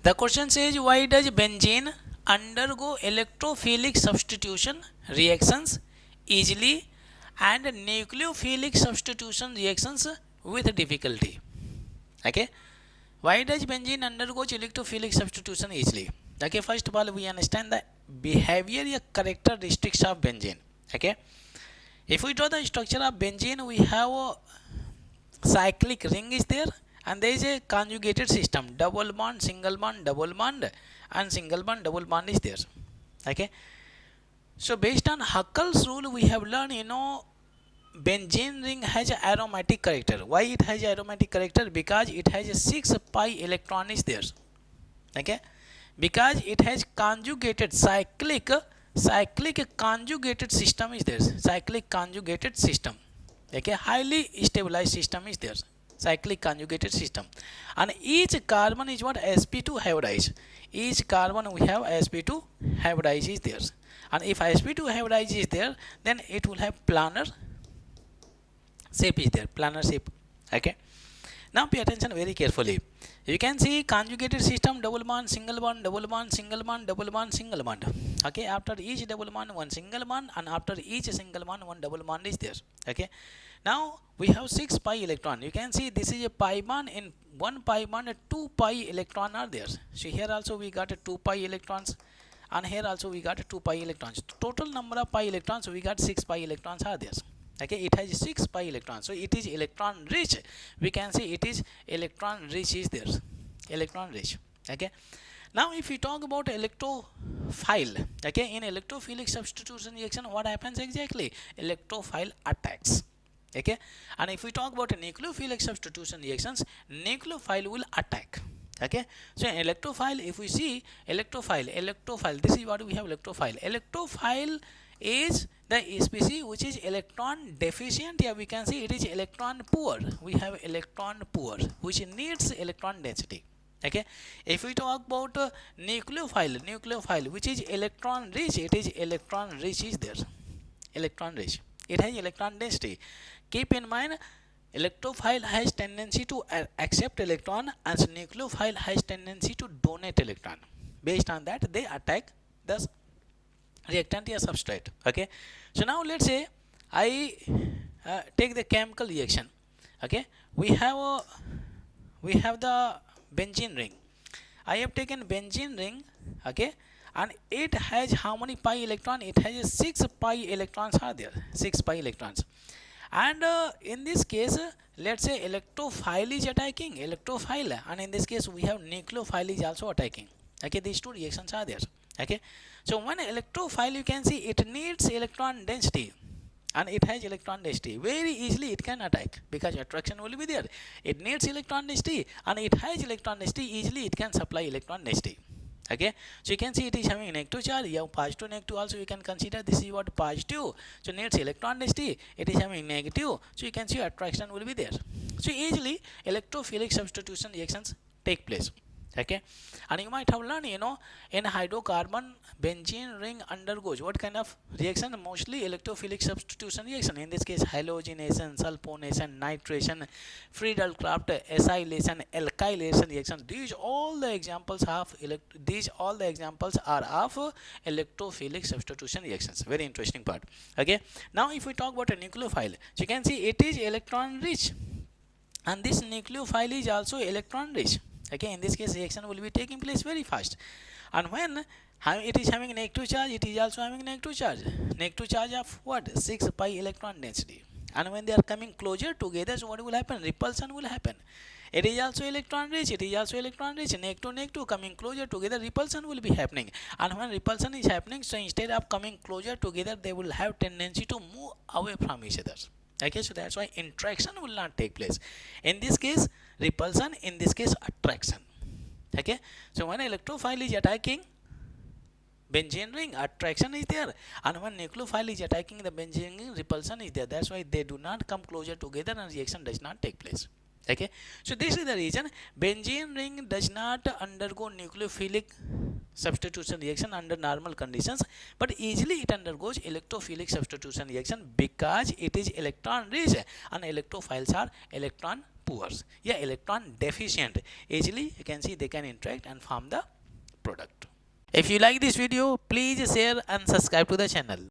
The question says, why does benzene undergo electrophilic substitution reactions easily and nucleophilic substitution reactions with difficulty? Okay, why does benzene undergoes electrophilic substitution easily? Okay, first of all, we understand the behavioral characteristics of benzene. Okay, if we draw the structure of benzene, we have a cyclic ring is there, and there is a conjugated system, double bond, single bond, double bond, and single bond, double bond is there. Okay, so based on Huckel's rule, we have learned, benzene ring has aromatic character. Why it has aromatic character? Because it has a 6 pi electron is there. Okay, because it has conjugated cyclic conjugated system is there. Cyclic conjugated system. Okay, highly stabilized system is there. Cyclic conjugated system, and each carbon is what? sp2 hybridized. Each carbon we have sp2 hybridized is there, and if sp2 hybridized is there, then it will have planar shape is there, planar shape. Okay, now pay attention very carefully. You can see conjugated system, double bond, single bond, double bond, single bond, double bond, single bond. Okay, after each double bond one single bond, and after each single bond one double bond is there. Okay, now we have 6 pi electron. You can see this is a pi bond. In one pi bond 2 pi electron are there. So here also we got 2 pi electrons, and here also we got 2 pi electrons. Total number of pi electrons, we got 6 pi electrons are there. Okay, it has 6 pi electrons, so it is electron rich. We can say it is electron rich is there, electron rich. Okay, now if we talk about electrophile, okay, in electrophilic substitution reaction, what happens exactly? Electrophile attacks. Okay, and if we talk about nucleophilic substitution reactions, nucleophile will attack. Okay, so in electrophile, if we see electrophile, this is what we have. Electrophile is the species which is electron deficient. Yeah, we can say it is electron poor. We have electron poor, which needs electron density. Okay, if we talk about nucleophile, which is electron rich, it is electron rich is there, electron rich. It has electron density. Keep in mind, electrophile has tendency to accept electron, and nucleophile has tendency to donate electron. Based on that, they attack the reactant or substrate. Okay, so now let's say I take the chemical reaction. Okay, we have the benzene ring. I have taken benzene ring. Okay, and it has how many pi electron? It has 6 pi electrons are there, 6 pi electrons. And in this case, let's say electrophile is attacking electrophile, and in this case we have nucleophile is also attacking. Okay, these two reactions are there. Okay, so when electrophile, you can see it needs electron density, and it has electron density. Very easily it can attack because attraction will be there. It needs electron density, and it has electron density. Easily it can supply electron density. Okay, so you can see it is having negative charge. You have positive, negative also you can consider. This is what positive, so needs electron density. It is having negative, so you can see attraction will be there. So easily electrophilic substitution reactions take place. Okay, and you might have learned, in hydrocarbon, benzene ring undergoes what kind of reaction? Mostly electrophilic substitution reaction. In this case, halogenation, sulfonation, nitration, Friedel-Crafts, acylation, alkylation reaction. These all the examples are of electrophilic substitution reactions. Very interesting part. Okay, now if we talk about a nucleophile, so you can see it is electron rich, and this nucleophile is also electron rich. Okay, in this case reaction will be taking place very fast, and when it is having negative charge, it is also having negative charge of what? 6 pi electron density. And when they are coming closer together, so what will happen? Repulsion will happen. It is also electron rich, negative coming closer together, repulsion will be happening. And when repulsion is happening, so instead of coming closer together, they will have tendency to move away from each other. Okay, so that's why interaction will not take place. In this case repulsion, in this case attraction. Okay, so when electrophile is attacking benzene ring, attraction is there, and when nucleophile is attacking the benzene ring, repulsion is there. That's why they do not come closer together and reaction does not take place. Okay, so this is the reason benzene ring does not undergo nucleophilic substitution reaction under normal conditions, but easily it undergoes electrophilic substitution reaction because it is electron rich and electrophiles are electron poor, yeah, electron deficient. Easily you can see they can interact and form the product. If you like this video, please share and subscribe to the channel.